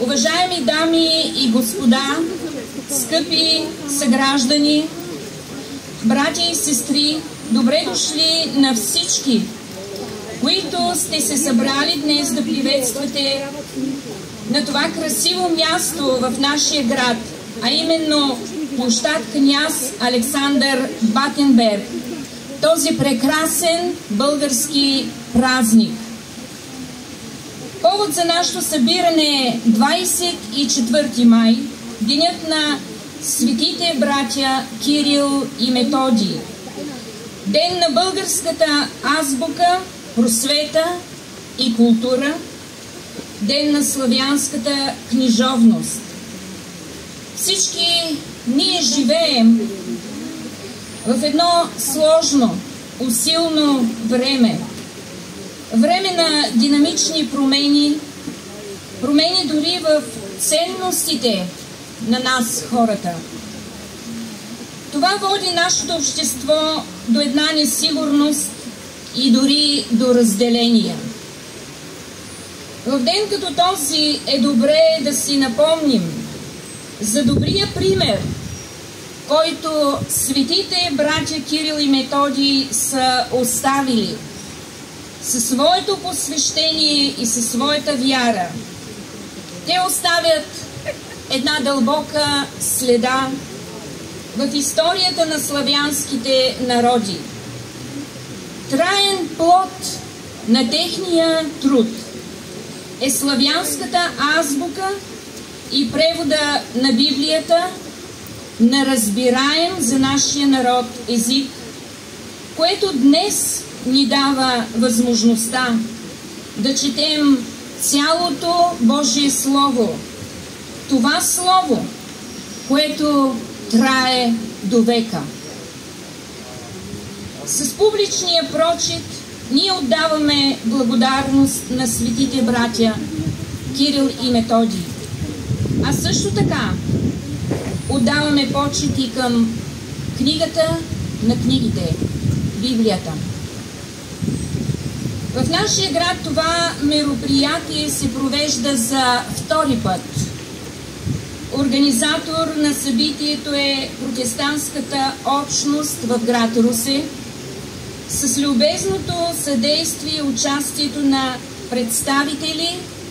Уважаеми дами и господа, скъпи съграждани, братя и сестри, добре дошли на всички, които сте се събрали днес да приветствате на това красиво място в нашия град, а именно площад Княз Александър Батенберг, този прекрасен български празник. Повод за нашето събиране е 24 май, денят на светите братя Кирил и Методий, ден на българската азбука, просвета и култура, ден на славянската книжовност. Всички ние живеем в едно сложно, усилно време. Време на динамични промени, промени дори в ценностите на нас, хората. Това води нашето общество до една несигурност и дори до разделения. В ден като този е добре да си напомним за добрия пример, който светите братя Кирил и Методий са оставили със своето посвещение и със своята вяра. Те оставят една дълбока следа в историята на славянските народи. Траен плод на техния труд е славянската азбука и превода на Библията на разбираем за нашия народ език, което днес ни дава възможността да четем цялото Божие Слово. Това Слово, което трае до века. С публичния прочит ние отдаваме благодарност на светите братя Кирил и Методий. А също така отдаваме почит и към книгата на книгите, Библията. В нашия град това мероприятие се провежда за втори път. Организатор на събитието е протестантската общност в град Русе, с любезното съдействие и участието на представители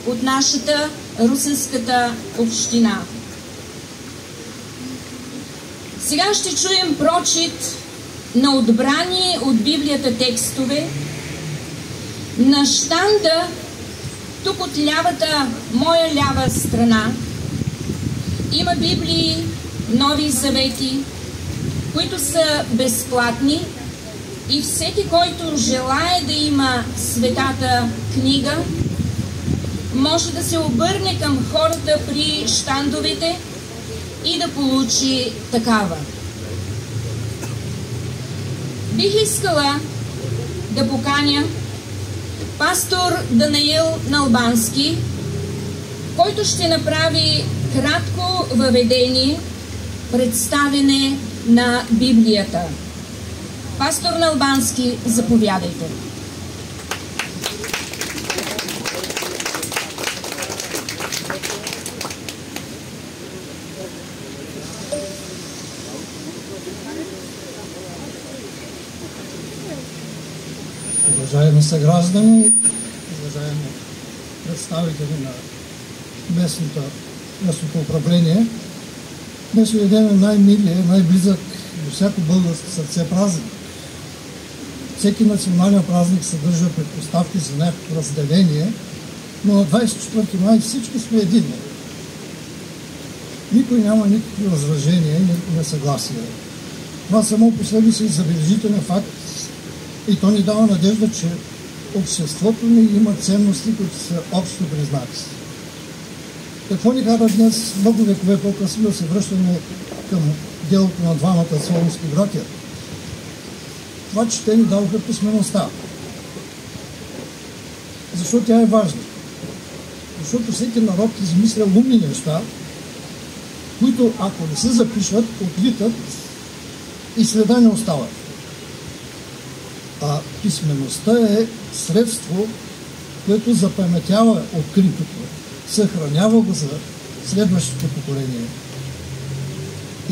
от нашата русенската община. Сега ще чуем прочит на отбрани от Библията текстове. На щанда, тук от лявата, моя лява страна, има Библии, Нови завети, които са безплатни и всеки, който желае да има светата книга, може да се обърне към хората при щандовете и да получи такава. Бих искала да поканя пастор Данаил Налбански, който ще направи кратко въведение, представяне на Библията. Пастор Налбански, заповядайте. Уважаеми съграждани, уважаеми представители на местното управление, днешният ден е най-милия, най-близък до всяко българско сърце празник. Всеки национален празник съдържа предпоставки за някакво разделение, но на 24 май всички сме единни. Никой няма никакви възражения и несъгласия. Това само по себе си е забележителен факт и то ни дава надежда, че обществото ни има ценности, които са общо признати. Какво ни кара днес, много векове по-късно, да се връщаме към делото на двамата солунски братя? Това, че те ни даваха писмеността. Защо тя е важна? Защото всеки народ измисля умни неща, които, ако не се запишат, отлитат и следа не остават. А писмеността е средство, което запаметява откритото съхранява го за следващото поколение.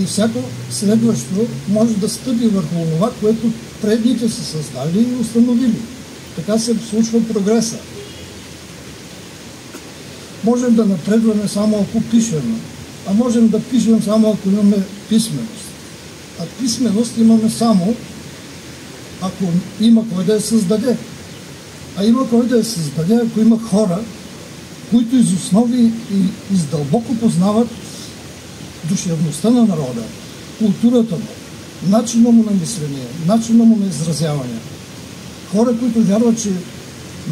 И всяко следващо може да стъпи върху това, което предните са създали и установили. Така се случва прогреса. Можем да напредваме само ако пишем, а можем да пишем само ако имаме писменост. А писменост имаме само ако има кой да я създаде. А има кой да я създаде, ако има хора, които из основи и издълбоко познават душевността на народа, културата му, начина му на мислене, начина му на изразяване. Хора, които вярват, че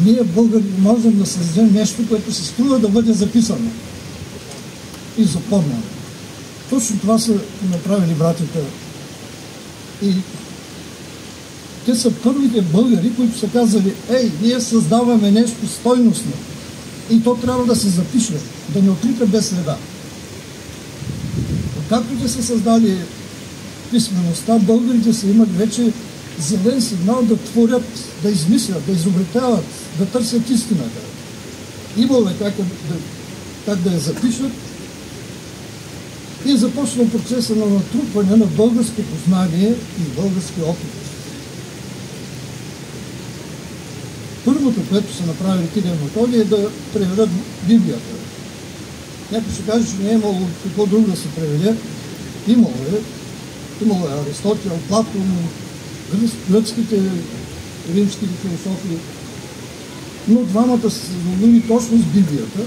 ние, българи, можем да създадем нещо, което се струва да бъде записано и запомнено. Точно това са направили братята. И те са първите българи, които са казали: ей, ние създаваме нещо стойностно и то трябва да се запише, да не отрика без следа. Както те са създали писмеността, българите са имали вече зелен сигнал да творят, да измислят, да изобретяват, да търсят истината. Имало е как да я запишат и започна процеса на натрупване на българско познание и български опит. Първото, което са направили Кирил и Методий, е да преведат Библията. Някой ще каже, че не е имало какво друго да се преведе. Имало е Аристотел, Платон, гръцките, римските философи. Но двамата са се задоволили точно с Библията,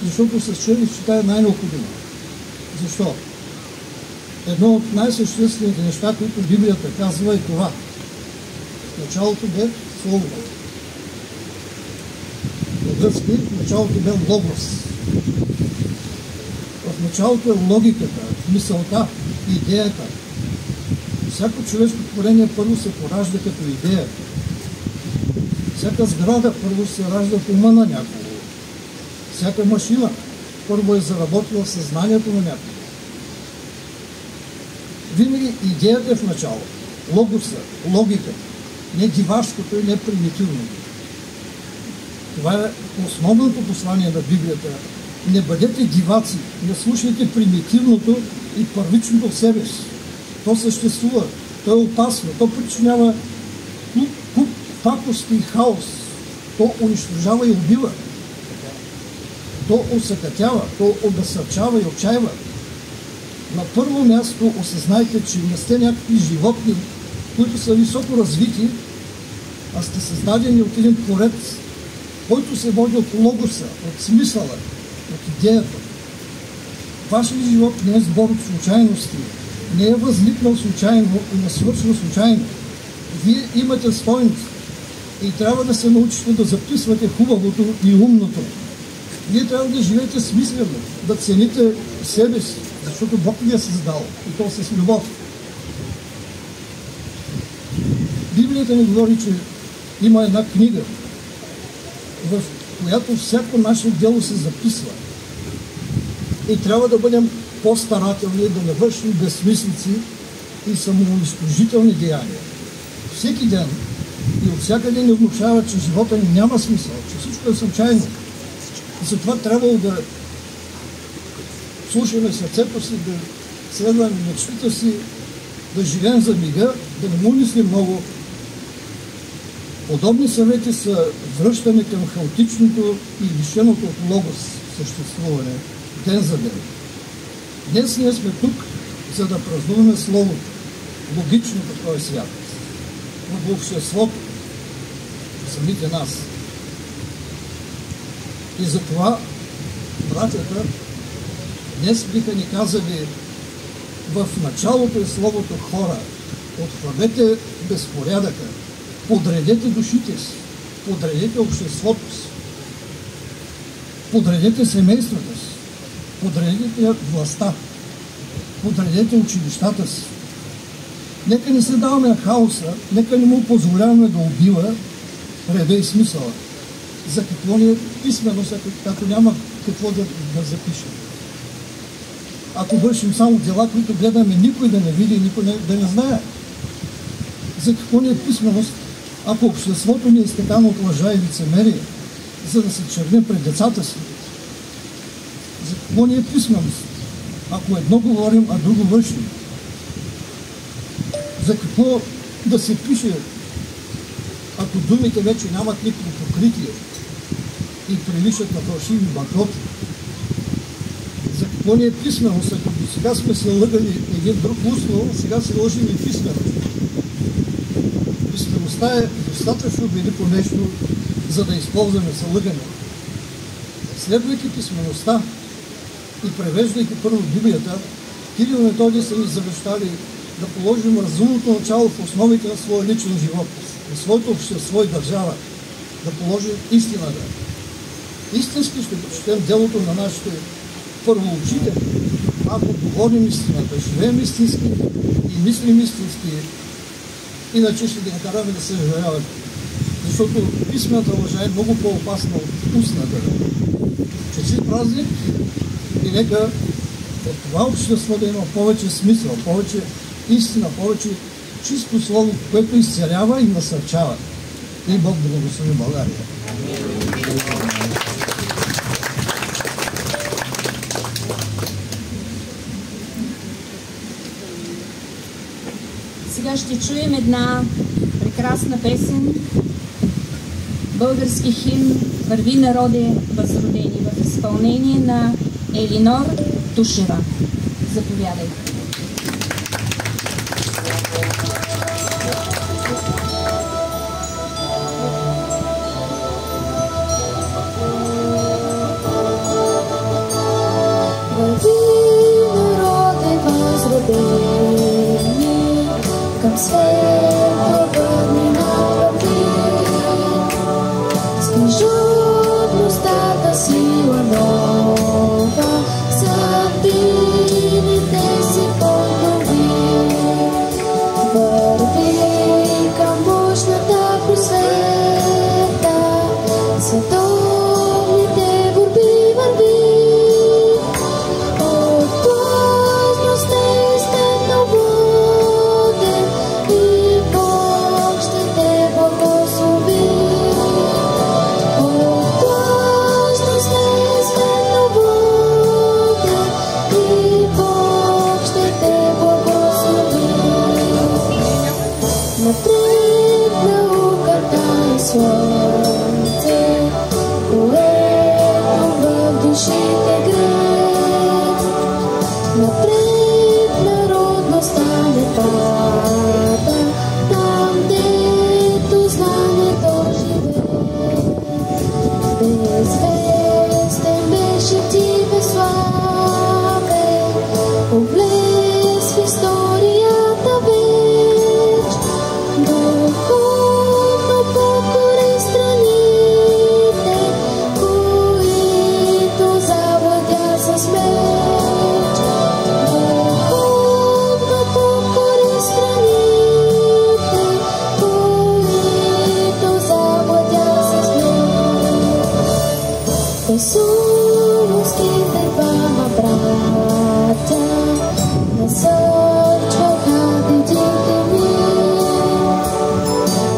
защото са счели, че тя е най-необходима. Защо? Едно от най-съществените неща, които Библията казва, е това. В началото бе Слово. На гръцки в началото бе Логос. В началото е логиката, мисълта, идеята. Всяко човешко творение първо се поражда като идея. Всяка сграда първо се ражда в ума на някого. Всяка машина първо е заработила в съзнанието на някого. Винаги идеята е в начало. Логоса, логиката. Не дивашкото и не примитивното. Това е основното послание на Библията. Не бъдете диваци, не слушайте примитивното и първичното в себе си. То съществува, то е опасно, то причинява куп пакости и хаос. То унищожава и убива. То усъкътява, то обезсърчава и отчаива. На първо място осъзнайте, че не сте някакви животни, които са високо развити, а сте създадени от един творец, който се води от логоса, от смисъла, от идеята. Вашият живот не е сбор от случайности, не е възникнал случайно и не свършва случайно. Вие имате стойност и трябва да се научите да записвате хубавото и умното. Вие трябва да живеете смислено, да цените себе си, защото Бог ви е създал и то с любов. Библията ни говори, че има една книга, в която всяко наше дело се записва. И трябва да бъдем по-старателни, да не вършим безсмислици и самоунищожителни деяния. Всеки ден и от всякъде ни внушава, че живота ни няма смисъл, че всичко е случайно. И затова трябва да слушаме сърцето си, да следваме мечтите си, да живеем за мига, да не му мислим много. Подобни съвети са връщане към хаотичното и лишеното от логос съществуване, ден за ден. Днес ние сме тук, за да празнуваме Словото, логично в този свят, в обществото, самите нас. И затова братята днес биха ни казали: в началото е Словото, хора, отхвърлете безпорядъка, подредете душите си, подредете обществото си, подредете семействата си, подредете властта, подредете училищата си. Нека не се даваме на хаоса, нека не му позволяваме да убива реда и смисъла. За какво ни е писменост, ако няма какво да запишем? Ако вършим само дела, които гледаме, никой да не види, никой да не знае. За какво ни е писменост, ако обществото ни е изтекано от лъжа и лицемерие, за да се черним пред децата си, За какво ни е писменост? Ако едно говорим, а друго вършим. За какво да се пише, ако думите вече нямат никакво покритие и приличат на фалшиви банкноти? За какво ни е писменост? Ако до сега сме се лъгали един друг устно, сега се лъжим и писмено. Писмеността е достатъчно велико нещо, за да използваме за лъгане. Следвайки писмеността и превеждайки първо Библията, Кирил и Методий са ни завещали да положим разумното начало в основите на своя личен живот, на своето общество и държава, да положим истината. Истински ще почетем делото на нашите първоучители, ако говорим истината, живеем истински и мислим истински, иначе ще ги накараме да се съжаляват. Защото писмената лъжа е много по-опасна от устната. Честит празник и нека от това общество да има повече смисъл, повече истина, повече чисто слово, което изцелява и насърчава. И Бог да благослови България. Сега ще чуем една прекрасна песен, български химн "Върви, народе, възродени", в изпълнение на Елинор Тушева. Заповядайте. Към светло върни направи, с книжовността сила нова, съдбините си поднови. Върви към мощната просвета, световните борби върви. От поздността изтекнал воден и Бог ще те благослови. От поздността изтекнал воден и Бог ще те благослови. Напред науката и слънце, което в душите грее. Напред народността не пада, там дето знанието живее. Безвестен беше ти безславен, облез в историята веч. Духовно покори страните, които завладя с меч. Духовно покори страните, които завладя с меч. Исусските двама братя насърчваха дедите ми.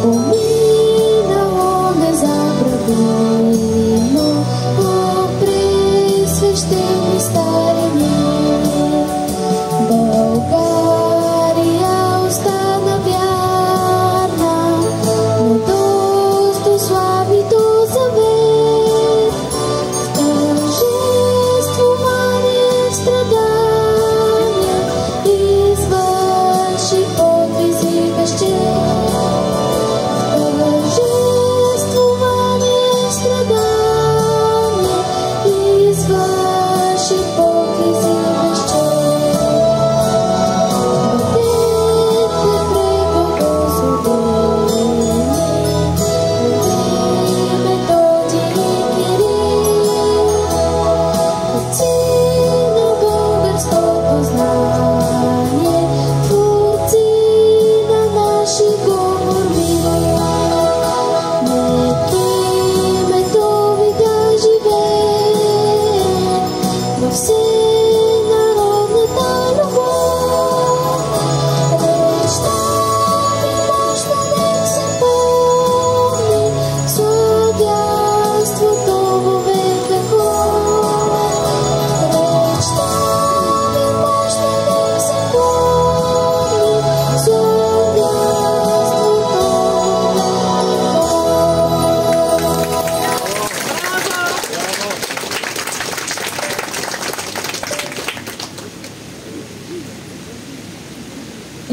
Поминало незабравимо по пресвещени старини. България остана вярна на достославието завет. В тържествувание, в страдания извърши подвизи безчет. В тържествувание, в страдания извърши подвизи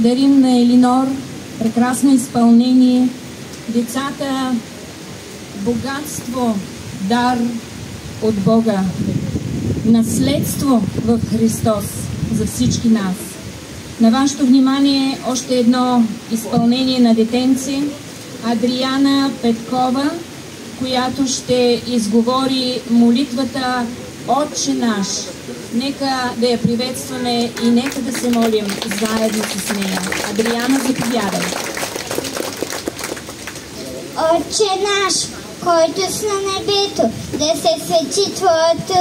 благодарим на Елинор. Прекрасно изпълнение. Децата богатство, дар от Бога. Наследство в Христос за всички нас. На вашето внимание още едно изпълнение на детенце. Адриана Петкова, която ще изговори молитвата Отче наш. Нека да я приветстваме и нека да се молим заедно с нея. Адриана, заповядай. Отче наш, който си на небето, да се свети Твоето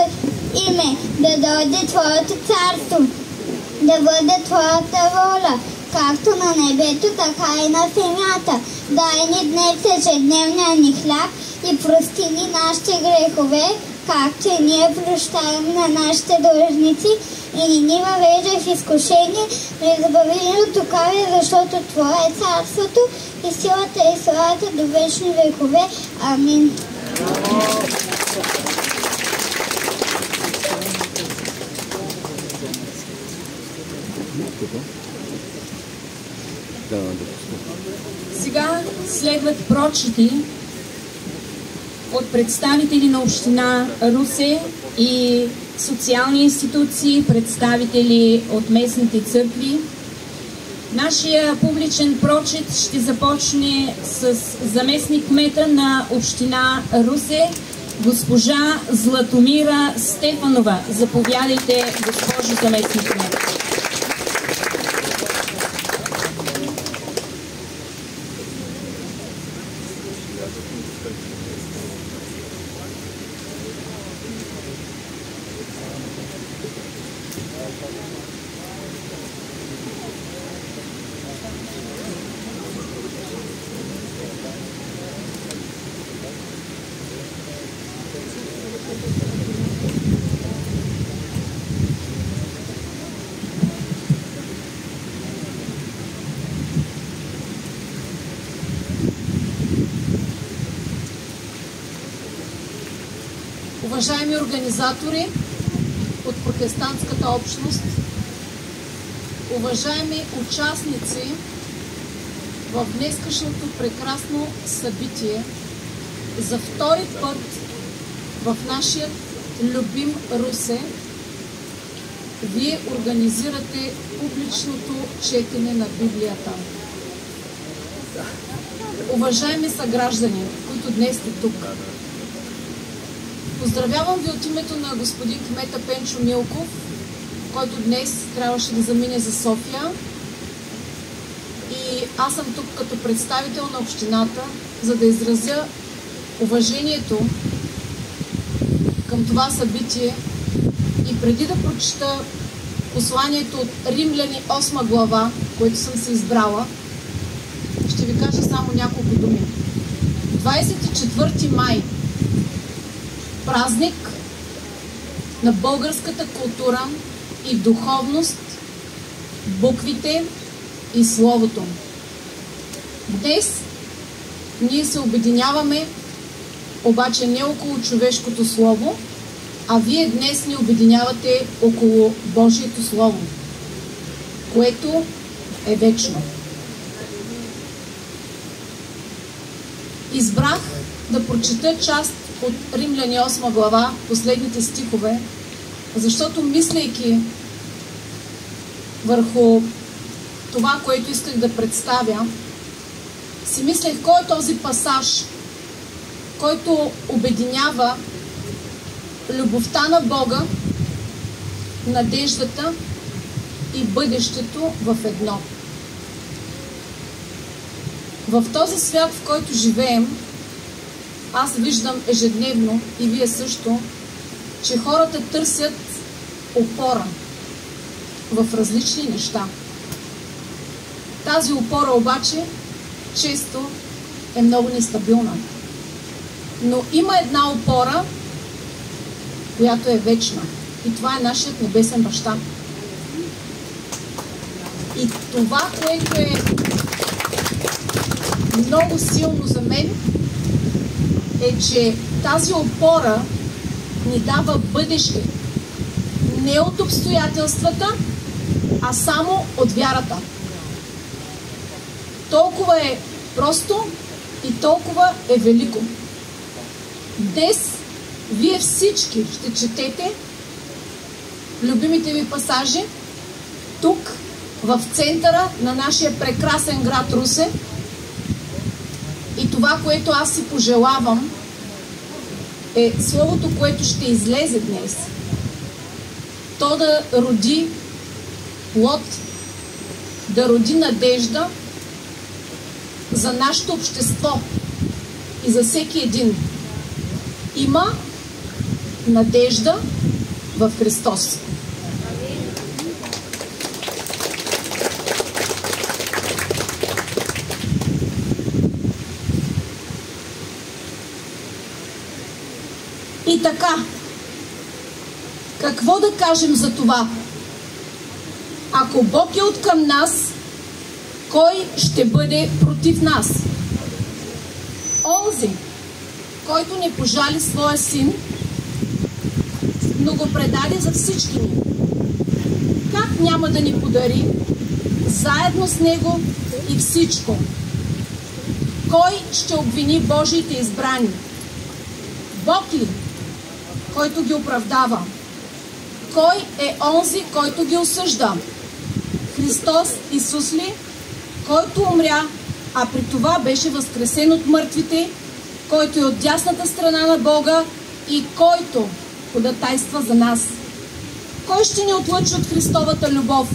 име, да дойде Твоето царство, да бъде Твоята воля, както на небето, така и на земята. Дай ни днес ежедневния ни хляб и прости ни нашите грехове, както и ние прощаваме на нашите длъжници, и не ни въвеждай в изкушение, но избави ни от лукавия, защото Твое е царството и силата и славата до вечни векове. Амин. Сега следват прочити от представители на община Русе и социални институции, представители от местните църкви. Нашия публичен прочит ще започне с заместник-кмета на община Русе, госпожа Златомира Стефанова. Заповядайте, госпожо заместник-кмет. Уважаеми организатори от протестантската общност, уважаеми участници в днескашното прекрасно събитие, за втори път в нашия любим Русе вие организирате публичното четене на Библията. Уважаеми съграждани, които днес сте тук, поздравявам ви от името на господин кмета Пенчо Милков, който днес трябваше да замине за София. И аз съм тук като представител на общината, за да изразя уважението към това събитие и преди да прочета посланието от Римляни 8 глава, което съм се избрала, ще ви кажа само няколко думи. 24 май, празник на българската култура и духовност, буквите и словото. Днес ние се обединяваме, обаче не около човешкото слово, а вие днес ни обединявате около Божието Слово, което е вечно. Избрах да прочета част от Римляни 8 глава, последните стихове, защото мислейки върху това, което исках да представя, си мислех кой е този пасаж, който обединява любовта на Бога, надеждата и бъдещето в едно. В този свят, в който живеем, аз виждам ежедневно, и вие също, че хората търсят опора в различни неща. Тази опора обаче често е много нестабилна. Но има една опора, която е вечна. И това е нашият небесен баща. И това, което е много силно за мен, е, че тази опора ни дава бъдеще. Не от обстоятелствата, а само от вярата. Толкова е просто и толкова е велико. Днес вие всички ще четете любимите ви пасажи тук, в центъра на нашия прекрасен град Русе. И това, което аз си пожелавам, е словото, което ще излезе днес. То да роди плод, да роди надежда за нашето общество и за всеки един. Има надежда в Христос. И така, какво да кажем за това? Ако Бог е откъм нас, кой ще бъде против нас? Онзи, който не пожали своя син, но го предаде за всички ни. Как няма да ни подари заедно с него и всичко? Кой ще обвини Божиите избрани? Бог ли, който ги оправдава? Кой е онзи, който ги осъжда? Христос Исус ли, който умря, а при това беше възкресен от мъртвите, който е от дясната страна на Бога и който ходатайства за нас? Кой ще ни отлъчи от Христовата любов?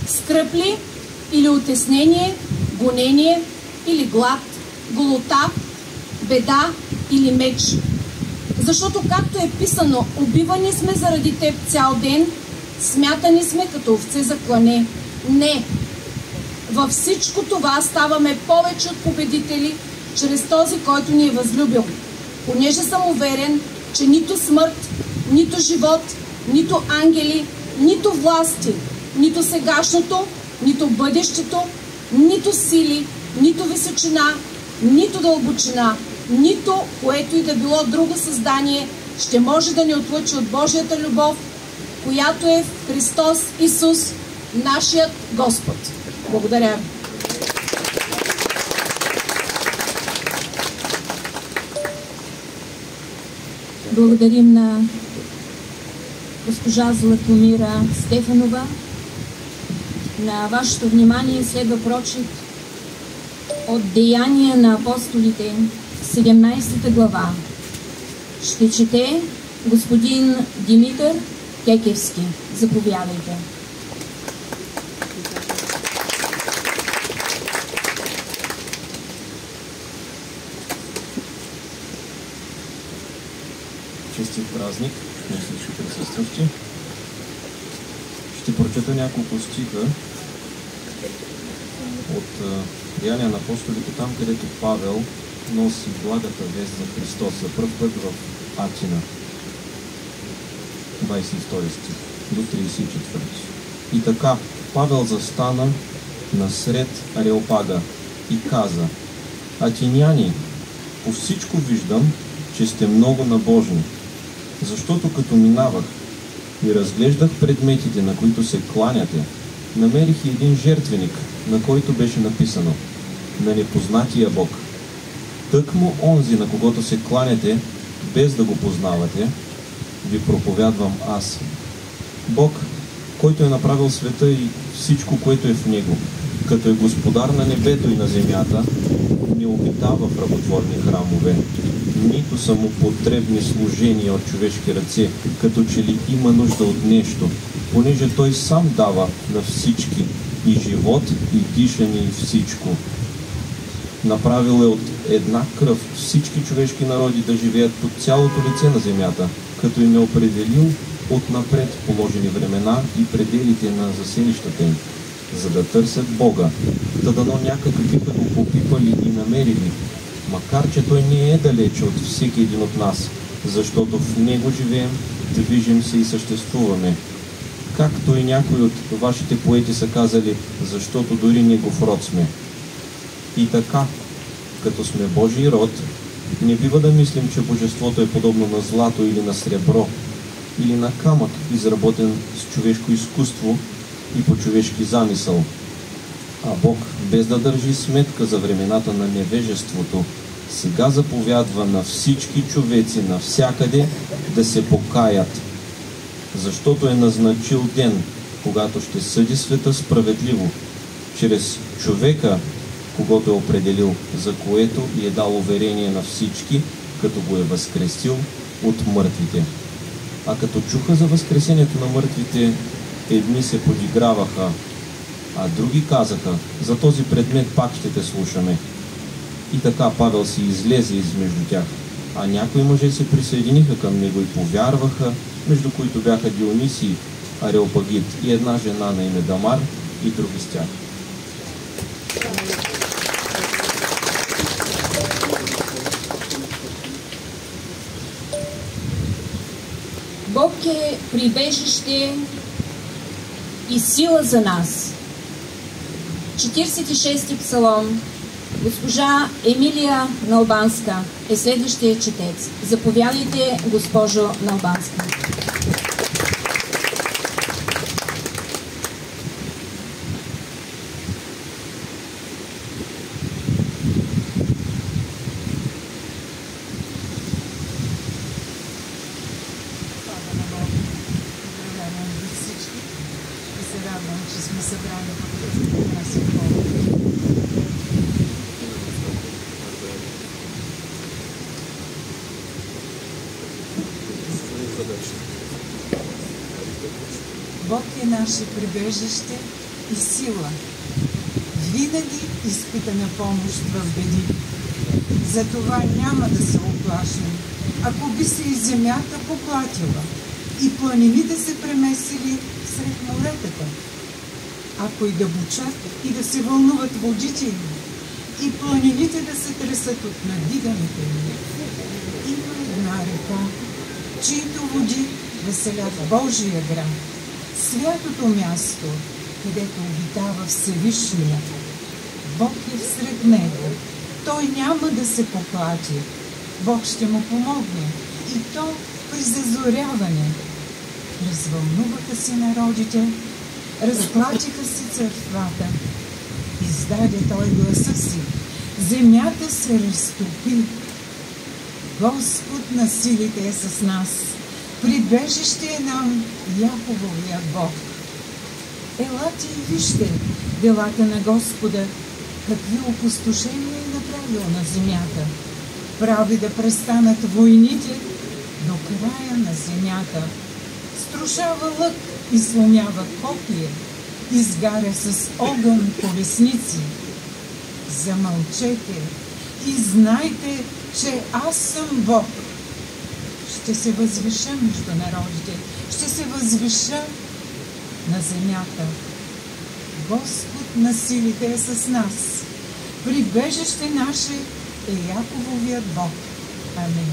Скръб ли, или утеснение, гонение, или глад, голота, беда или меч? Защото, както е писано, убивани сме заради теб цял ден, смятани сме като овце за клане. Не! Във всичко това ставаме повече от победители, чрез този, който ни е възлюбил. Понеже съм уверен, че нито смърт, нито живот, нито ангели, нито власти, нито сегашното, нито бъдещето, нито сили, нито височина, нито дълбочина, нито което и да било друго създание ще може да ни отлъчи от Божията любов, която е в Христос Исус, нашият Господ. Благодаря ви. Благодарим на госпожа Златомира Стефанова. На вашето внимание следва прочит от Деяния на апостолите, 17 глава. Ще чете господин Димитър Кекевски. Заповядайте. Честит празник на всички присъстващи. Ще прочета няколко стиха от Деяния на апостолите, там където Павел носи благата вест за Христос за пръв път в Атина. 22 стих до 34. И така, Павел застана насред Ареопага и каза: Атиняни, по всичко виждам, че сте много набожни, защото като минавах и разглеждах предметите, на които се кланяте, намерих и един жертвеник, на който беше написано: на непознатия Бог. Тъкмо онзи, на когото се кланяте, без да го познавате, ви проповядвам аз. Бог, който е направил света и всичко, което е в него, като е господар на небето и на земята, не обитава в работворни храмове, нито са му потребни служения от човешки ръце, като че ли има нужда от нещо, понеже той сам дава на всички и живот, и дишане, и всичко. Направил е от една кръв всички човешки народи да живеят по цялото лице на земята, като им е определил отнапред положени времена и пределите на заселищата им, за да търсят Бога, да дано някак биха го попипали и намерили, макар че той не е далече от всеки един от нас, защото в него живеем, движим се и съществуваме. Както и някои от вашите поети са казали, защото дори негов род сме. И така, като сме Божий род, не бива да мислим, че божеството е подобно на злато или на сребро, или на камък, изработен с човешко изкуство и по човешки замисъл. А Бог, без да държи сметка за времената на невежеството, сега заповядва на всички човеци навсякъде да се покаят, защото е назначил ден, когато ще съди света справедливо, чрез човека, когото е определил, за което и е дал уверение на всички, като го е възкресил от мъртвите. А като чуха за възкресението на мъртвите, едни се подиграваха, а други казаха: за този предмет пак ще те слушаме. И така Павел си излезе измежду тях, а някои мъже се присъединиха към него и повярваха, между които бяха Дионисий, Ареопагит и една жена на име Дамар и други с тях. Бог е прибежище и сила за нас. 46-ти псалом. Госпожа Емилия Налбанска е следващия четец. Заповядайте, госпожо Налбанска. Бог е наше прибежище и сила. Винаги изпитана помощ в беди. Затова няма да се оплашим. Ако би се и земята поклатила, и планините се преместили сред моретата, ако и да бучат и да се вълнуват водите им, и планините да се тресат от надигането им. Има една река, чието води веселят Божия град, святото място, където обитава Всевишния. Бог е всред него. Той няма да се поклати. Бог ще му помогне. И то при зазоряване. Развълнуваха си народите, разклатиха си църквата. Издаде той гласа си. Земята се разтопи. Господ на силите е с нас. Прибежище е нам Якововия Бог. Елате и вижте делата на Господа, какви опустошения е направил на земята. Прави да престанат войните до края на земята. Струшава лък и сломява копие, изгаря с огън колесници. Замълчете и знайте, че аз съм Бог. Ще се възвиша между народите, ще се възвиша на земята. Господ на силите е с нас. Прибежище наше е Якововият Бог. Амин.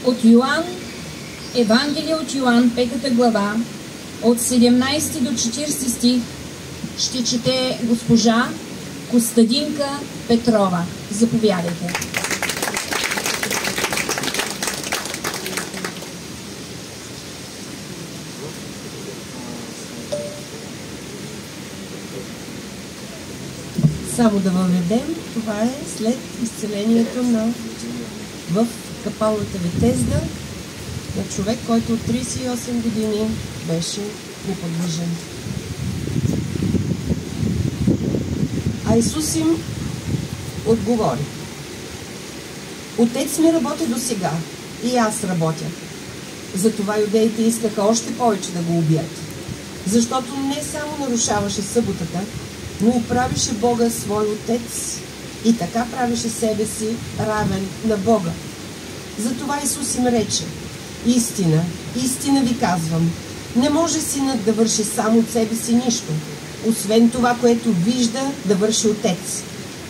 От Йоан, Евангелие от Йоан, 5 глава, от 17 до 40 стих, ще чете госпожа Костадинка Петрова. Заповядайте. Само да въведем, това е след изцелението в капалната Витезда на човек, който от 38 години беше неподвижен. А Исус им отговори: Отец ми работи досега и аз работя. Затова юдеите искаха още повече да го убият, защото не само нарушаваше съботата, но и правише Бога свой отец и така правише себе си равен на Бога. Затова Исус им рече: Истина, истина ви казвам, не може синът да върши сам от себе си нищо, освен това, което вижда да върши отец.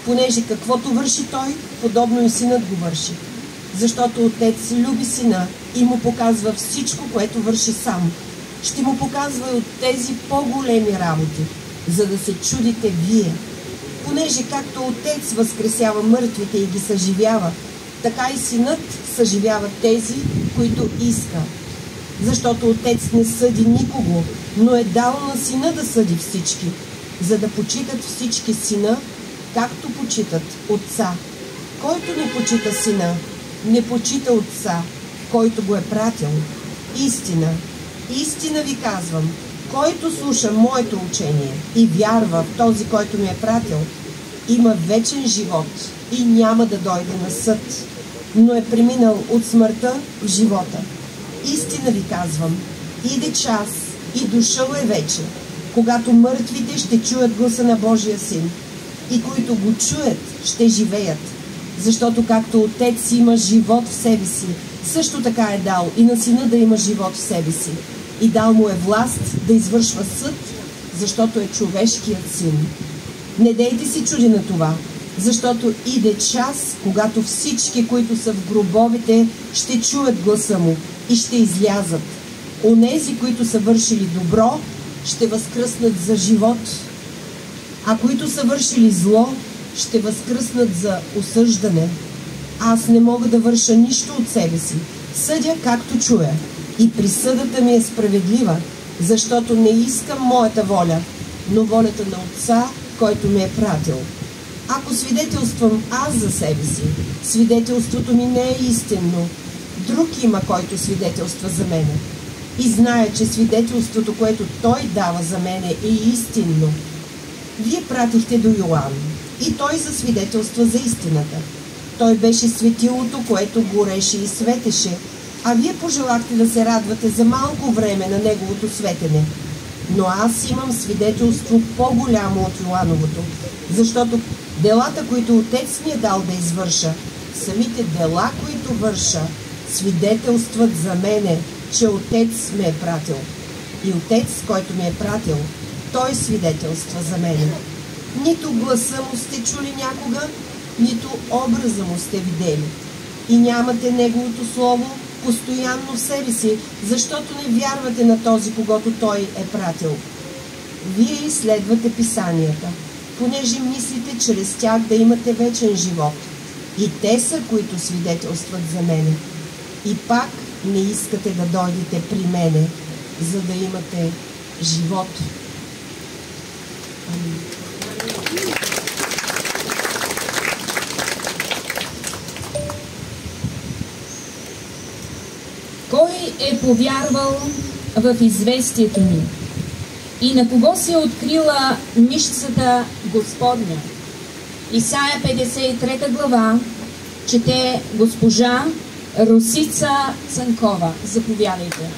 Понеже каквото върши той, подобно и синът го върши. Защото отец люби сина и му показва всичко, което върши сам. Ще му показва и от тези по-големи работи, за да се чудите вие. Понеже както отец възкресява мъртвите и ги съживява, така и Синът съживява тези, които иска. Защото Отец не съди никого, но е дал на Сина да съди всички, за да почитат всички Сина, както почитат Отца. Който не почита Сина, не почита Отца, който го е пратил. Истина, истина ви казвам, който слуша моето учение и вярва в този, който ми е пратил, има вечен живот и няма да дойде на съд, но е преминал от смъртта в живота. Истина ви казвам, иде час и дошъл е вече, когато мъртвите ще чуят гласа на Божия Син и които го чуят, ще живеят. Защото както Отец има живот в себе си, също така е дал и на Сина да има живот в себе си. И дал му е власт да извършва съд, защото е човешкият Син. Не дейте си чуди на това, защото иде час, когато всички, които са в гробовете, ще чуят гласа му и ще излязат. Онези, които са вършили добро, ще възкръснат за живот, а които са вършили зло, ще възкръснат за осъждане. Аз не мога да върша нищо от себе си. Съдя както чуя. И присъдата ми е справедлива, защото не искам моята воля, но волята на Отца, който ме е пратил. Ако свидетелствам аз за себе си, свидетелството ми не е истинно. Друг има, който свидетелства за мене. И знае, че свидетелството, което той дава за мене, е истинно. Вие пратихте до Йоан, и той засвидетелства за истината. Той беше светилото, което гореше и светеше, а вие пожелахте да се радвате за малко време на неговото светене. Но аз имам свидетелство по-голямо от Йоановото, защото делата, които Отец ми е дал да извърша, самите дела, които върша, свидетелстват за мене, че Отец ме е пратил. И Отец, който ме е пратил, той свидетелства за мене. Нито гласа му сте чули някога, нито образа му сте видели. И нямате неговото слово постоянно в себе си, защото не вярвате на този, когото той е пратил. Вие изследвате писанията, понеже мислите чрез тях да имате вечен живот. И те са, които свидетелстват за мене. И пак не искате да дойдете при мене, за да имате живот. Амин. Кой е повярвал в известието ми? И на кого се е открила мишцата Господня? Исаия 53 глава чете госпожа Росица Цанкова. Заповядайте.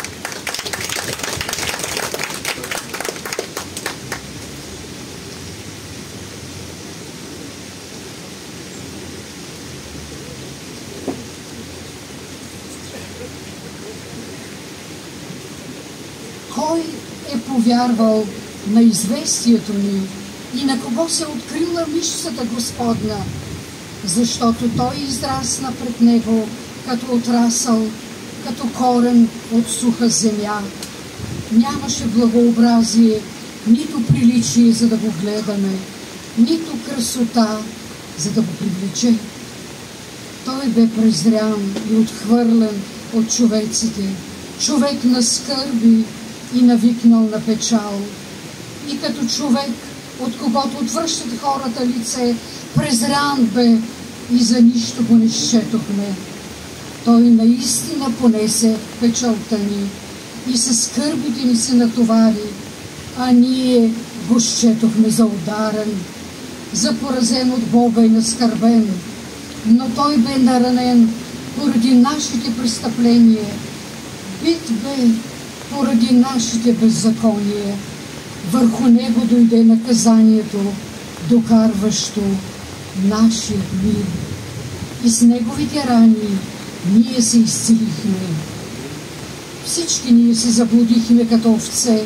Кой е повярвал на известието ми и на кого се открила мишцата Господна, защото той израсна пред него като отрасъл, като корен от суха земя. Нямаше благообразие, нито приличие, за да го гледаме, нито красота, за да го привлече. Той бе презрян и отхвърлен от човеците, човек на скърби и навикнал на печал. И като човек, от когото отвръщат хората лице, презрян бе и за нищо го не счетохме. Той наистина понесе печалта ни и със скърбите ни се натовари, а ние го счетохме за ударен, за поразен от Бога и наскърбен. Но той бе наранен поради нашите престъпления, бит бе поради нашите беззакония. Върху него дойде наказанието, докарващо нашия мир. И с неговите рани ние се изцелихме. Всички ние се заблудихме като овце,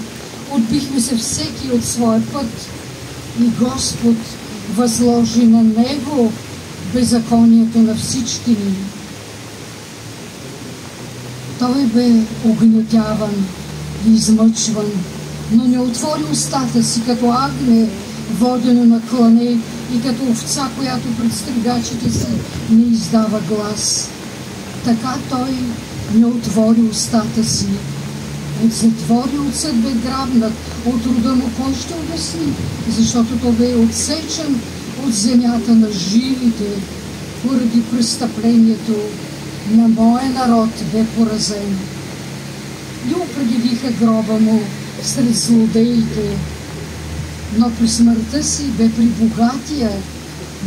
отбихме се всеки от своя път и Господ възложи на него беззаконието на всички ни. Той бе огнетяван и измъчван, но не отвори устата си като агне, водено на клане и като овца, която пред стригачите си не издава глас. Така той не отвори устата си. От затвори отсъд бе грабнат, от рода му кой ще обясни, защото той бе отсечен от земята на живите, поради престъплението на моя народ бе поразен. И определиха гроба му сред злодеите, но при смъртта си бе при богатия,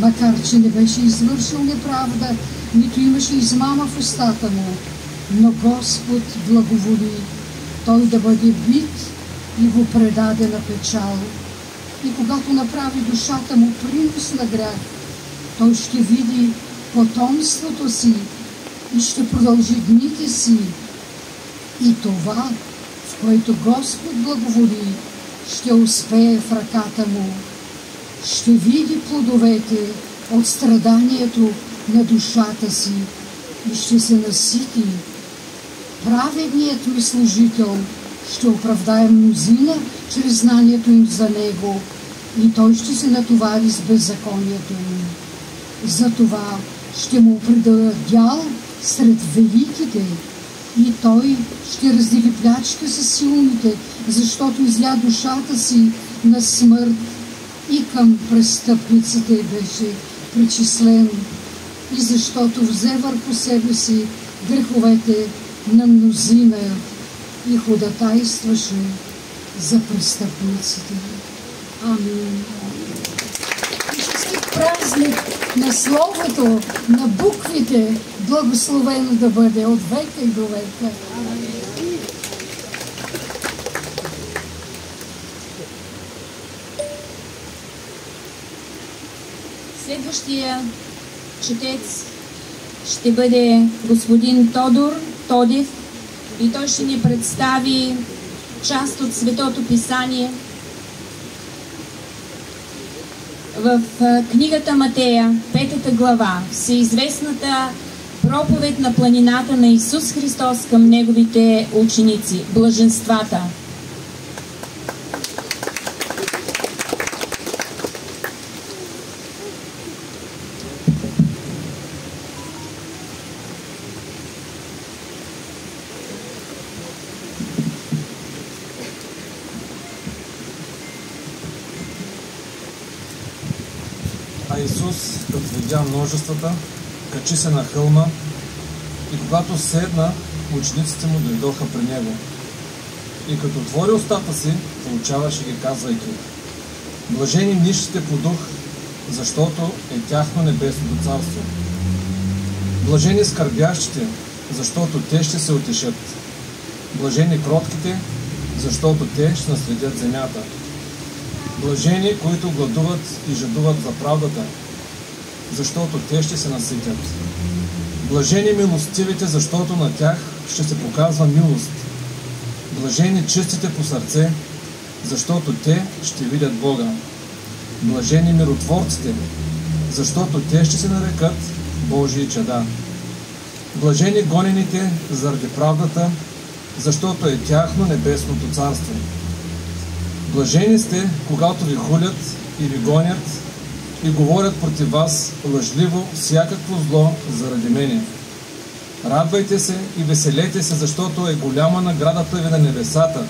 макар че не беше извършил неправда, нито имаше измама в устата му. Но Господ благоволи той да бъде бит и го предаде на печал. И когато направи душата му принос на грях, той ще види потомството си и ще продължи дните си. И това, в което Господ благоволи, ще успее в ръката му. Ще види плодовете от страданието на душата си и ще се насити. Праведният ми служител ще оправдае мнозина чрез знанието им за него и той ще се натовари с беззаконието им. Затова ще му определя дял сред великите и той ще раздели плячка с силните, защото изля душата си на смърт и към престъпниците беше причислен и защото взе върху себе си греховете на мнозина и ходатайстваше за престъпниците. Амин. Честит празник на Словото, на буквите, благословено да бъде от века и до века. Следващия четец ще бъде господин Тодор Тодев и той ще ни представи част от Светото Писание в книгата Матея, 5 глава, всеизвестната проповед на планината на Исус Христос към неговите ученици, блаженствата. Исус, като видя множествата, качи се на хълма и когато седна, учениците му дойдоха при него. И като отвори устата си, получаваше ги, казвайки: блажени нищите по дух, защото е тяхно небесното царство. Блажени скърбящите, защото те ще се утешат. Блажени кротките, защото те ще наследят земята. Блажени, които гладуват и жадуват за правдата, защото те ще се наситят. Блажени милостивите, защото на тях ще се показва милост. Блажени чистите по сърце, защото те ще видят Бога. Блажени миротворците, защото те ще се нарекат Божии чада. Блажени гонените заради правдата, защото е тяхно небесното царство. Блажени сте, когато ви хулят и ви гонят и говорят против вас лъжливо всякакво зло заради мене. Радвайте се и веселете се, защото е голяма наградата ви на небесата,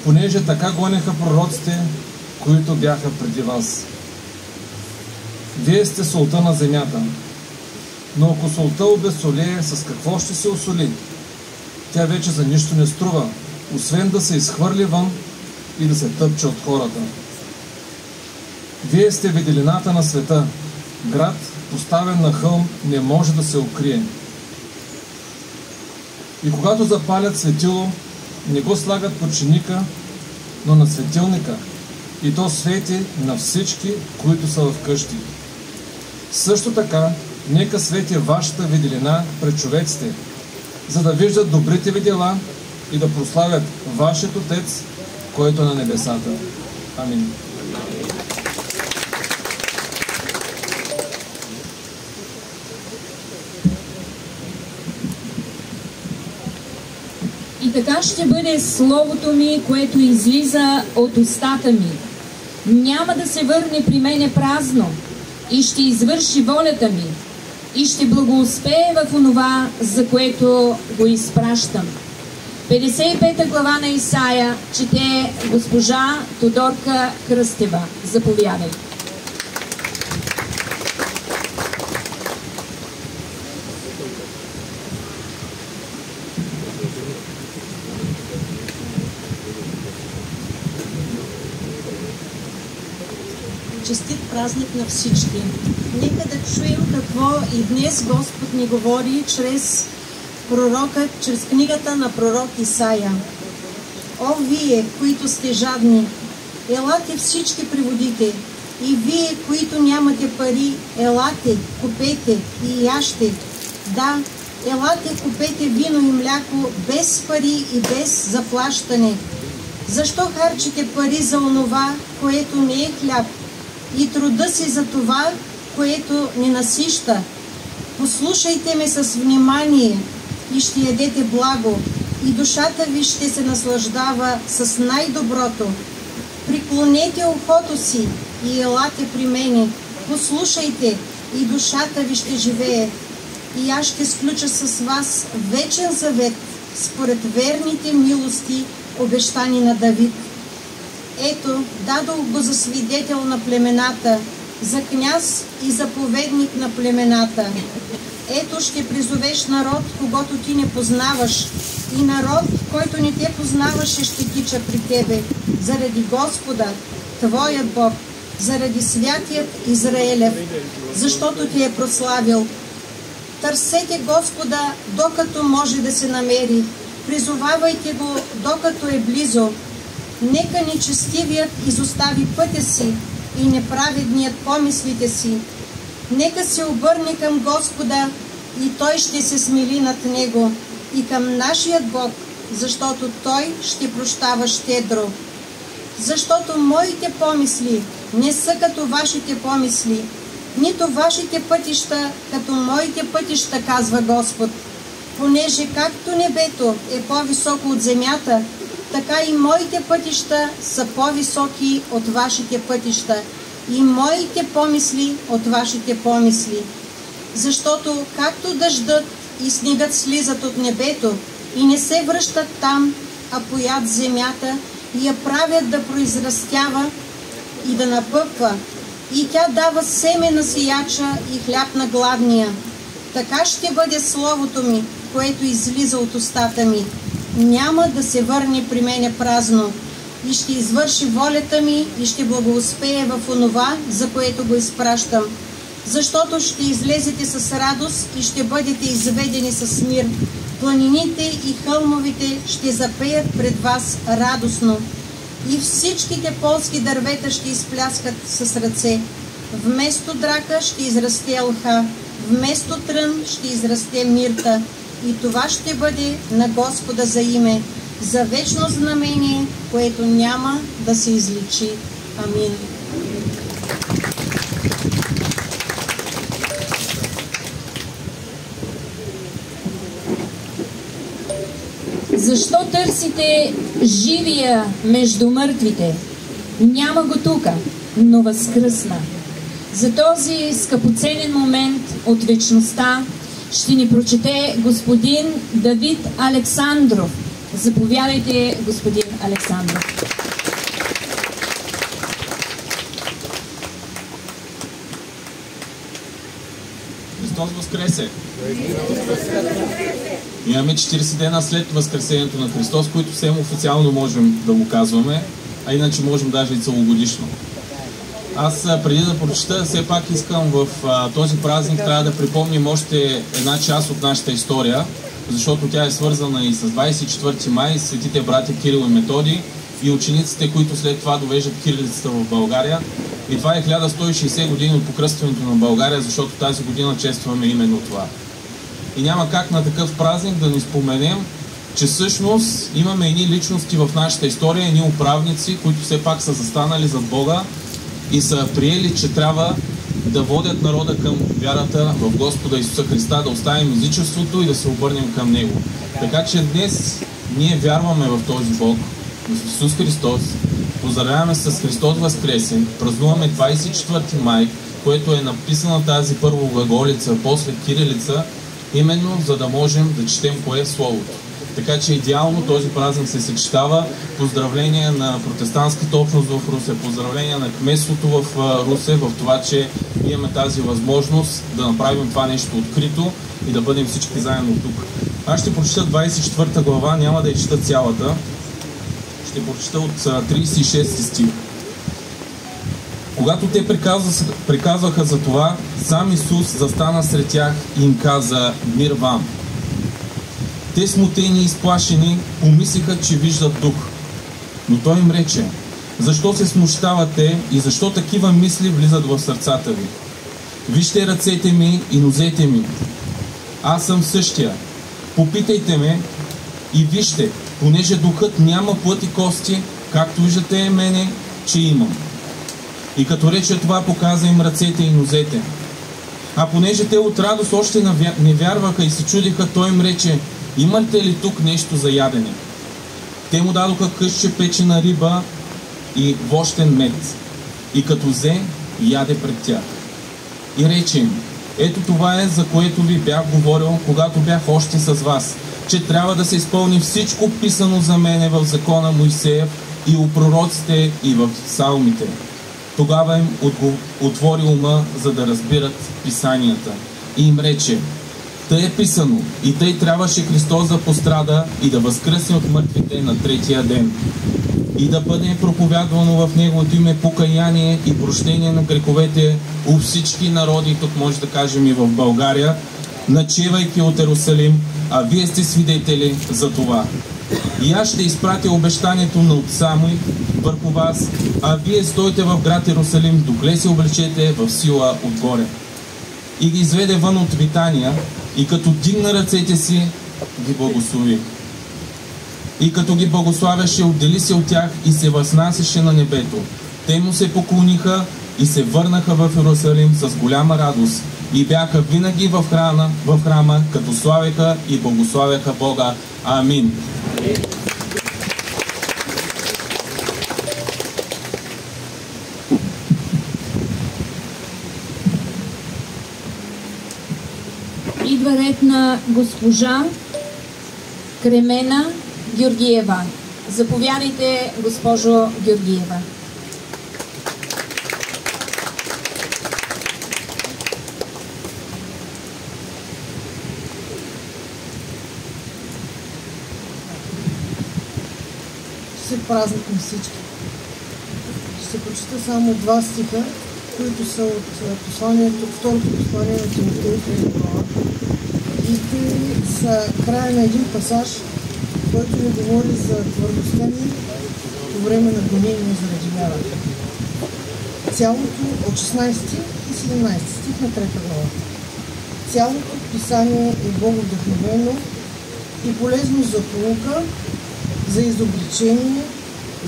понеже така гонеха пророците, които бяха преди вас. Вие сте солта на земята, но ако солта обезсолее, с какво ще се осоли? Тя вече за нищо не струва, освен да се изхвърли вън и да се тъпче от хората. Вие сте виделината на света. Град, поставен на хълм, не може да се укрие. И когато запалят светило, не го слагат под чиника, но на светилника, и то свети на всички, които са в къщи. Също така, нека свети вашата виделина пред човеците, за да виждат добрите ви дела и да прославят вашият Отец, който е на небесата. Амин. И така ще бъде словото ми, което излиза от устата ми. няма да се върне при мене празно и ще извърши волята ми и ще благоуспее в онова, за което го изпращам. 55 глава на Исаия чете госпожа Тодорка Кръстева. Заповядай. Честит празник на всички! Нека да чуем какво и днес Господ ни говори чрез пророка, чрез книгата на пророк Исаия. О, вие, които сте жадни, елате всички приводите, и вие, които нямате пари, елате, купете и яще. Да, елате, купете вино и мляко без пари и без заплащане. Защо харчите пари за онова, което не е хляб, и труда си за това, което не насища? Послушайте ме с внимание и ще ядете благо, и душата ви ще се наслаждава с най-доброто. Преклонете ухото си и елате при мене. Послушайте, и душата ви ще живее. И аз ще сключа с вас вечен завет, според верните милости, обещани на Давид. Ето, дадох го за свидетел на племената, за княз и заповедник на племената. Ето, ще призовеш народ, когато ти не познаваш, и народ, който не те познаваше, ще тича при тебе, заради Господа, твоят Бог, заради святият Израелев, защото ти е прославил. Търсете Господа, докато може да се намери, призовавайте го, докато е близо. Нека нечестивият изостави пътя си и неправедният помислите си. Нека се обърне към Господа и Той ще се смили над него, и към нашият Бог, защото Той ще прощава щедро. Защото моите помисли не са като вашите помисли, нито вашите пътища като моите пътища, казва Господ. Понеже както небето е по-високо от земята, така и моите пътища са по-високи от вашите пътища, и моите помисли от вашите помисли. Защото както дъждът и снегът слизат от небето и не се връщат там, а поят земята и я правят да произрастява и да напъпва, и тя дава семе на сеяча и хляб на гладния, така ще бъде словото ми, което излиза от устата ми. Няма да се върне при мене празно, и ще извърши волята ми и ще благоуспее в онова, за което го изпращам. Защото ще излезете с радост и ще бъдете изведени с мир. Планините и хълмовете ще запеят пред вас радостно, и всичките полски дървета ще изпляскат с ръце. Вместо драка ще израсте елха, вместо трън ще израсте мирта, и това ще бъде на Господа за име, за вечно знамение, което няма да се изличи. Амин. Защо търсите живия между мъртвите? Няма го тука, но възкръсна. За този скъпоценен момент от вечността ще ни прочете господин Давид Александров. Заповядайте, господин Александров. Христос възкресе! Имаме 40 дена след възкресението на Христос, които съвсем официално можем да го казваме, а иначе можем даже и целогодишно. Аз преди да прочета, все пак искам в този празник трябва да припомним още една част от нашата история, защото тя е свързана и с 24 май, светите братя Кирил и Методий и учениците, които след това довеждат кирилицата в България. И това е 1160 години от покръстването на България, защото тази година честваме именно това. И няма как на такъв празник да ни споменем, че всъщност имаме едни личности в нашата история, едни управници, които все пак са застанали зад Бога и са приели, че трябва да водят народа към вярата в Господа Исуса Христа, да оставим езичеството и да се обърнем към Него. Така че днес ние вярваме в този Бог, в Исус Христос, поздравяваме с Христос Възкресен, празнуваме 24 май, което е написана тази първо глаголица, после кирилица, именно за да можем да четем кое е Словото. Така че идеално този празник се съчетава. Поздравления на протестантската общност в Русе, поздравления на кметството в Русе, в това, че имаме тази възможност да направим това нещо открито и да бъдем всички заедно тук. Аз ще прочита 24 глава, няма да я чета цялата. Ще прочита от 36 стих. Когато те приказваха за това, сам Исус застана сред тях и им каза: мир вам. Те смутени и изплашени помислиха, че виждат дух. Но той им рече: защо се смущавате и защо такива мисли влизат в сърцата ви? Вижте ръцете ми и нозете ми. Аз съм същия. Попитайте ме и вижте, понеже духът няма плът и кости, както виждате мене, че имам. И като рече това, показа им ръцете и нозете. А понеже те от радост още не вярваха и се чудиха, той им рече: имате ли тук нещо за ядене? Те му дадоха късче печена риба и вощен мед. И като взе, яде пред тях. И рече им: ето това е, за което ви бях говорил, когато бях още с вас, че трябва да се изпълни всичко писано за мене в закона Моисеев и у пророците и в псалмите. Тогава им отвори ума, за да разбират писанията. И им рече: тъй е писано, и тъй трябваше Христос да пострада и да възкръсне от мъртвите на третия ден. И да бъде проповядвано в Неговото име покаяние и прощение на греховете у всички народи, тук може да кажем и в България, начевайки от Иерусалим, а вие сте свидетели за това. И аз ще изпратя обещанието на отца ми върху вас, а вие стойте в град Иерусалим, докле се облечете в сила отгоре. И ги изведе вън от Витания, и като дигна ръцете си, ги благослови. И като ги благославяше, отдели се от тях и се възнасяше на небето. Те му се поклониха и се върнаха в Иерусалим с голяма радост и бяха винаги в храма, като славяха и благославяха Бога. Амин. Идва ред на госпожа Кремена Георгиева. Заповядайте, госпожо Георгиева. Честит празник на всички. Ще прочита само два стиха, които са от посланието, второто послание на Тимотей, 3 глава. И те са края на един пасаж, който ни говори за твърдостта ни по време на гонение заради вярата. Цялото от 16 и 17 стих на 3 глава. Цялото писание е боговдъхновено и полезно за поука, за изобличение,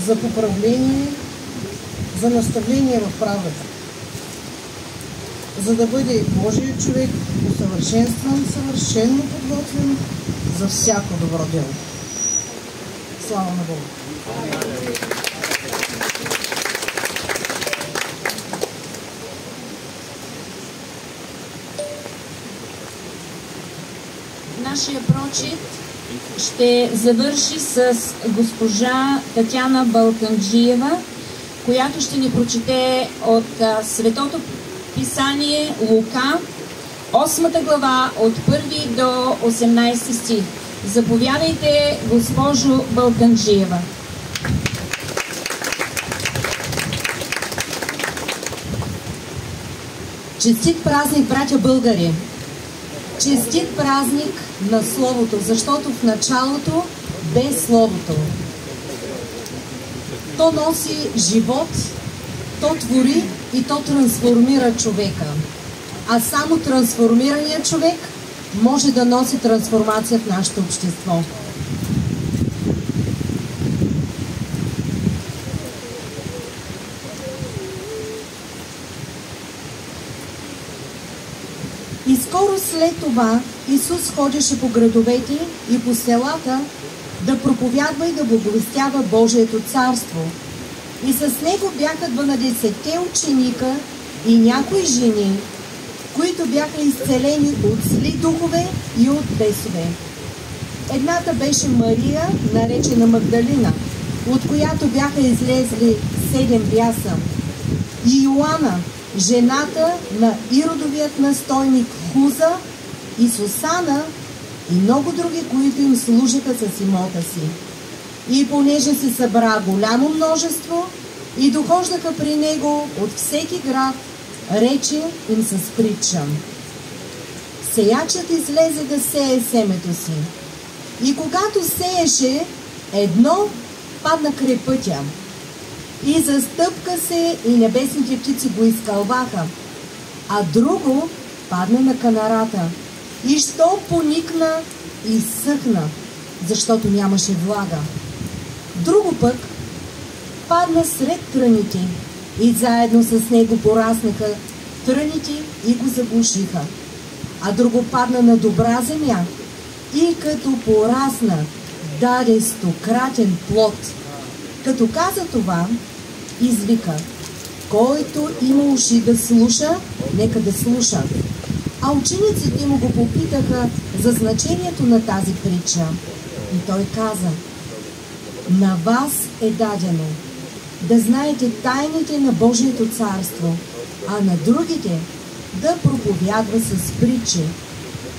за поправление, за наставление в правдата, за да бъде Божият човек усъвършенстван, съвършено подготвен за всяко добро дело. Слава на Бога! Нашия прочит ще завърши с госпожа Татяна Балканджиева, която ще ни прочете от Светото писание Лука, 8 глава, от 1 до 18 стих. Заповядайте, госпожо Балканджиева. Честит празник, братя българи! Честит празник на Словото, защото в началото бе Словото. То носи живот, то твори и то трансформира човека. А само трансформираният човек може да носи трансформация в нашето общество. И скоро след това Исус ходеше по градовете и по селата да проповядва и да благовестява Божието царство И с него бяха 12 ученика и някои жени, които бяха изцелени от зли духове и от бесове. Едната беше Мария, наречена Магдалина, от която бяха излезли 7 бяса, и Йоанна, жената на Иродовият настойник Хуза, и Сусана, и много други, които им служиха с имота си. И понеже се събра голямо множество и дохождаха при него от всеки град, рече им с притча: Сеячът излезе да сее семето си. И когато сееше, едно падна край пътя. И застъпка се, и небесните птици го изкълваха. А друго падна на канарата. И що поникна и съхна, защото нямаше влага. Друго пък падна сред тръните, и заедно с него пораснаха тръните и го заглушиха. А друго падна на добра земя, и като порасна, даде 100-кратен плод. Като каза това, извика: който има уши да слуша, нека да слуша. А учениците му го попитаха за значението на тази притча. И той каза: на вас е дадено да знаете тайните на Божието царство, а на другите да проповядва с притчи.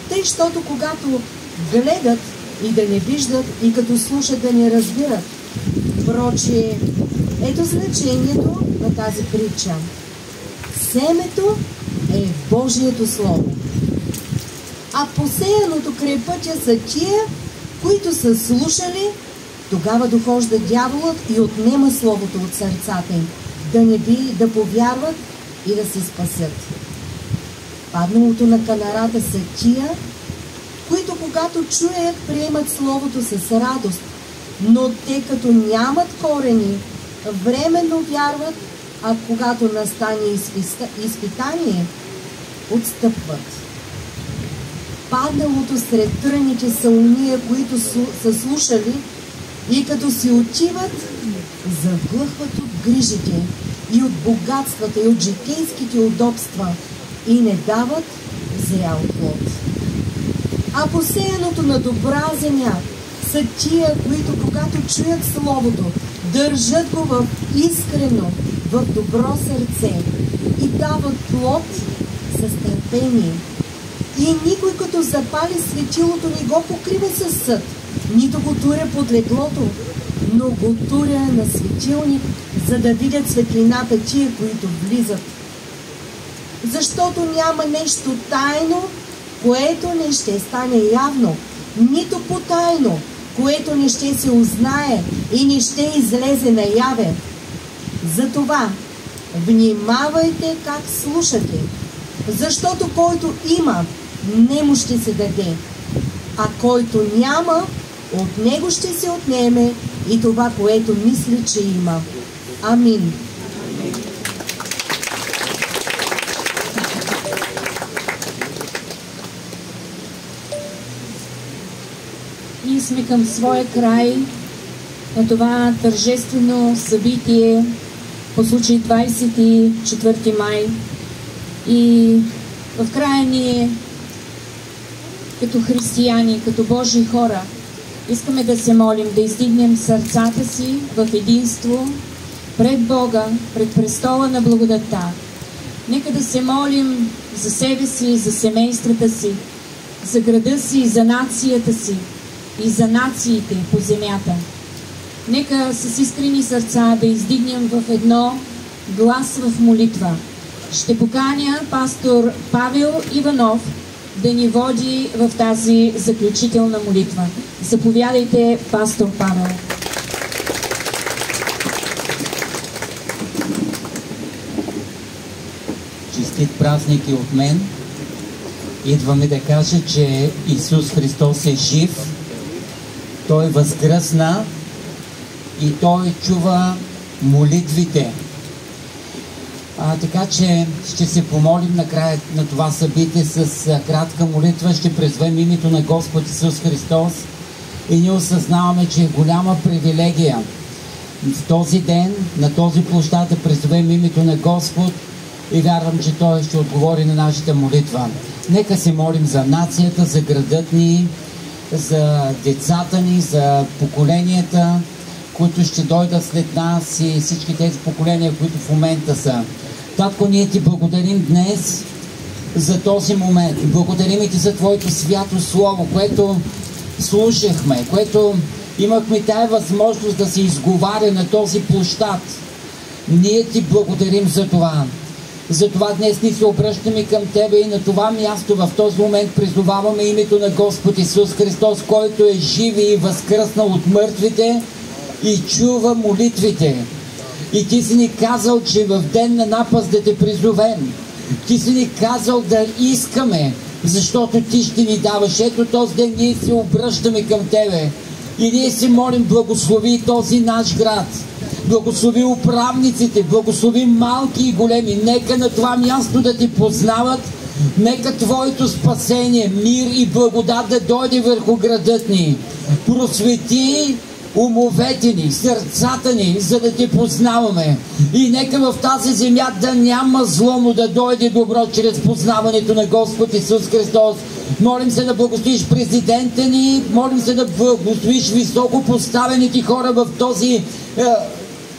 Тъй, щото когато гледат и да не виждат, и като слушат да не разбират. Прочие, ето значението на тази притча. Семето е Божието Слово, а посеяното край пътя са тия, които са слушали. Тогава дохожда дяволът и отнема Словото от сърцата им, да не би да повярват и да се спасят. Падналото на канарата са тия, които когато чуят, приемат Словото с радост, но те като нямат корени, временно вярват, а когато настане изпитание, отстъпват. Падналото сред тръните са уния, които са слушали, и като си отиват, заглъхват от грижите и от богатствата и от житейските удобства и не дават зрял плод. А посеяното на добра земя са тия, които когато чуят Словото, държат го в искрено, в добро сърце и дават плод с търпение. И никой като запали светилото не го покрива със съд, нито го туря под леглото, но го туря на светилник, за да видят светлината тия, които влизат. Защото няма нещо тайно, което не ще стане явно, нито потайно, което не ще се узнае и не ще излезе наяве. Затова внимавайте как слушате, защото който има, нему ще се даде, а който няма, от него ще се отнеме и това, което мисли, че има. Амин. Ние сме към своя край на това тържествено събитие по случай 24 май. И в края ние, като християни, като Божии хора, искаме да се молим, да издигнем сърцата си в единство пред Бога, пред престола на благодатта. Нека да се молим за себе си, за семействата си, за града си, за нацията си и за нациите по земята. Нека с искрени сърца да издигнем в едно глас в молитва. Ще поканя пастор Павел Иванов да ни води в тази заключителна молитва. Заповядайте, пастор Павел. Честит празник и от мен. Идваме да кажа, че Исус Христос е жив. Той възкръсна и Той чува молитвите. Така че ще се помолим накрая на това събитие с кратка молитва. Ще призвем името на Господ Исус Христос и ние осъзнаваме, че е голяма привилегия в този ден, на този площад да призовем името на Господ и вярвам, че Той ще отговори на нашата молитва. Нека се молим за нацията, за градът ни, за децата ни, за поколенията, които ще дойдат след нас и всички тези поколения, които в момента са. Татко, ние Ти благодарим днес за този момент. Благодарим и Ти за Твоето свято Слово, което слушахме, което имахме тая възможност да се изговаря на този площад. Ние Ти благодарим за това. Затова днес ни се обръщаме към Тебе и на това място в този момент призоваваме името на Господ Исус Христос, който е жив и възкръснал от мъртвите и чува молитвите. И Ти си ни казал, че в ден на напаст да Те призовем. Ти си ни казал да искаме, защото Ти ще ни даваш. Ето този ден ние се обръщаме към Тебе и ние се молим, благослови този наш град. Благослови управниците, благослови малки и големи. Нека на това място да Ти познават. Нека Твоето спасение, мир и благодат да дойде върху градът ни. Просвети умовете ни, сърцата ни, за да Те познаваме. И нека в тази земя да няма зло, но да дойде добро чрез познаването на Господ Исус Христос. Молим се да благословиш президента ни, молим се да благословиш високо поставените хора в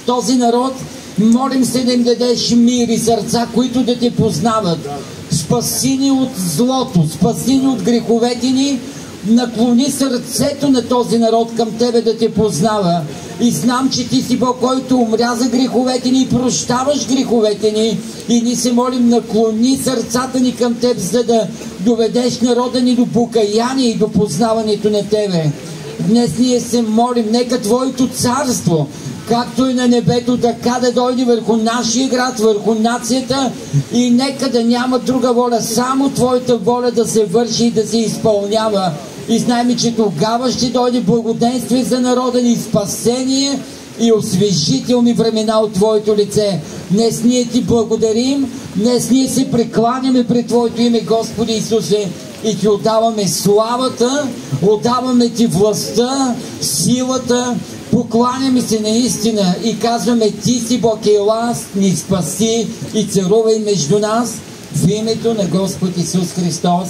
този народ. Молим се да им дадеш мир и сърца, които да Те познават. Спаси ни от злото, спаси ни от греховете ни, наклони сърцето на този народ към Тебе да Те познава. И знам, че Ти си Бог, който умря за греховете ни и прощаваш греховете ни. И ние се молим, наклони сърцата ни към Теб, за да доведеш народа ни до покаяние и до познаването на Тебе. Днес ние се молим, нека Твоето царство, както и на небето, така да дойде върху нашия град, върху нацията и нека да няма друга воля, само Твоята воля да се върши и да се изпълнява. И знаем, че тогава ще дойде благоденствие за народа ни, спасение и освежителни времена от Твоето лице. Днес ние Ти благодарим, днес ние се прекланяме пред Твоето име, Господи Исусе, и Ти отдаваме славата, отдаваме Ти властта, силата, покланяме се наистина и казваме, Ти си Бог, ела, ни спаси и царувай между нас в името на Господ Исус Христос.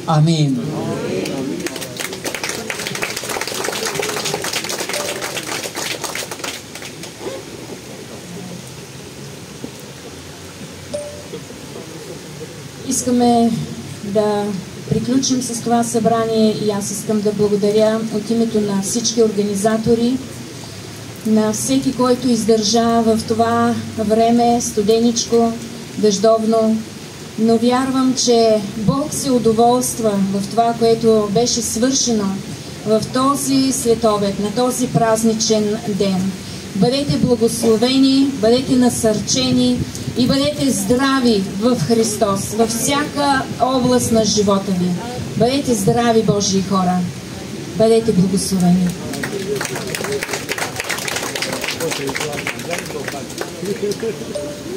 Амин. Искаме да приключим с това събрание и аз искам да благодаря от името на всички организатори, на всеки, който издържа в това време, студеничко, дъждовно, но вярвам, че Бог се удоволства в това, което беше свършено в този следобед, на този празничен ден. Бъдете благословени, бъдете насърчени и бъдете здрави в Христос, във всяка област на живота ви. Бъдете здрави, Божии хора. Бъдете благословени. Thank you.